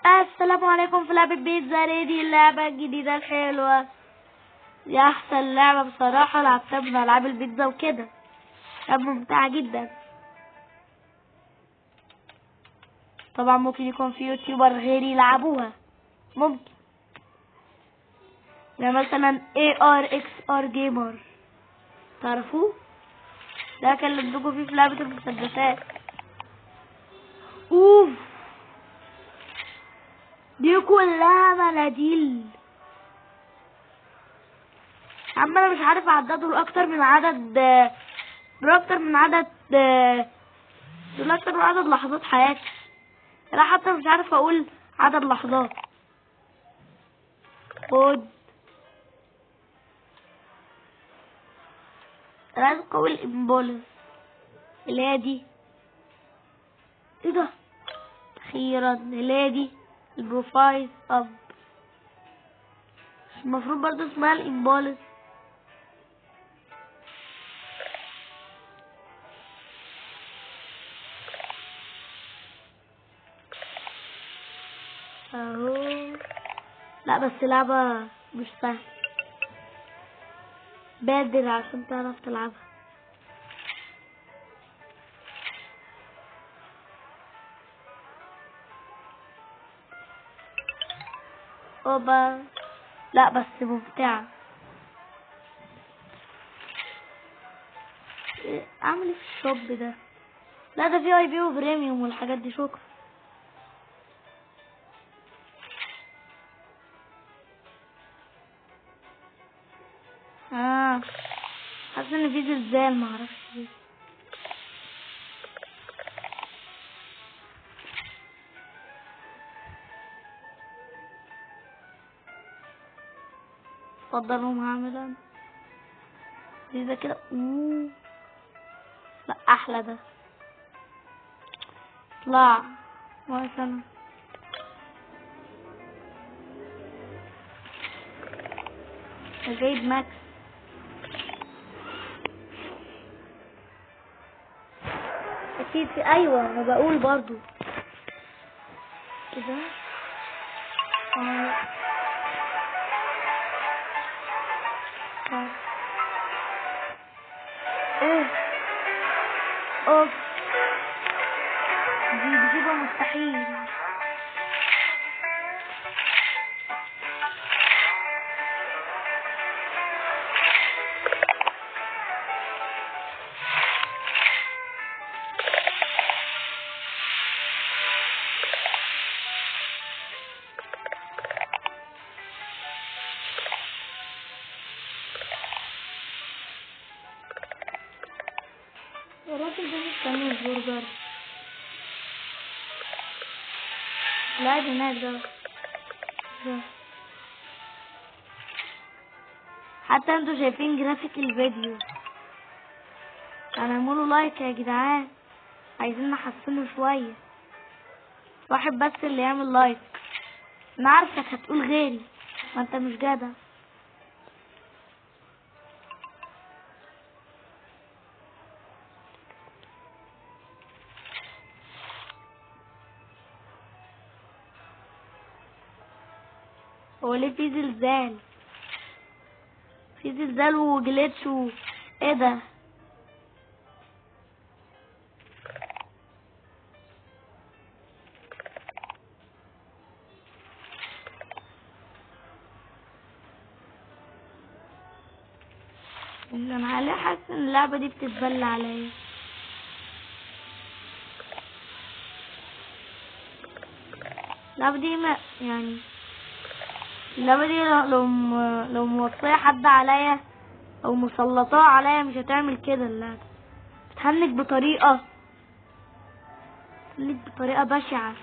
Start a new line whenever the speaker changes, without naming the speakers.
السلام عليكم في لعبة بيتزا ريدي، اللعبة الجديدة الحلوة. دي أحسن لعبة بصراحة لعبتها من ألعاب البيتزا وكده، لعبة ممتعة جدا. طبعا ممكن يكون في يوتيوبر غيري يلعبوها، ممكن يعني مثلا ARXR جيمر، تعرفوه؟ ده كان اللي بدكوا فيه في لعبة المسدسات. اوف، دي كلها مناديل. عم انا مش عارف اعددهم اكتر من عدد دول اكتر من عدد لحظات حياتي. انا حتى مش عارف اقول عدد لحظات. خد، انا عايز اقول الامبولس اللي هي دي. ايه ده؟ اخيرا اللي هي دي البروفايل اب، المفروض برضه اسمها الامبولس. اهو. لا بس لعبة مش سهلة، بادر عشان تعرف تلعبها. اوبا، لا بس ممتعة. اعمل ايه في الشوب ده؟ لا ده في IP وبريميوم والحاجات دي. شكرا. حاسس ان في زلزال، معرفش ليه. اتفضلوا هعمل انا ده كده. لا احلى ده. اطلع مثلا جايب ماكس. اكيد في، ايوه انا بقول برضو كده. ايه اوف، دي بتبقى مستحيل. الراجل ده مستني البرجر. لا ده هناك ده. حتى انتوا شايفين جرافيك الفيديو. اعملوا لايك يا جدعان، عايزين نحسنه شوية. واحد بس اللي يعمل لايك. انا عارفك هتقول غيري، ما انت مش جدع. هو ليه في زلزال؟ في زلزال وجليتش ايه ده؟ انا عليه حاسس ان اللعبة دي بتتبلى عليا. اللعبة دي ما يعني، اللعبة دي لو موصية حد عليا او مسلطاه عليا مش هتعمل كده. اللعبة بتهنج بطريقة بشعة.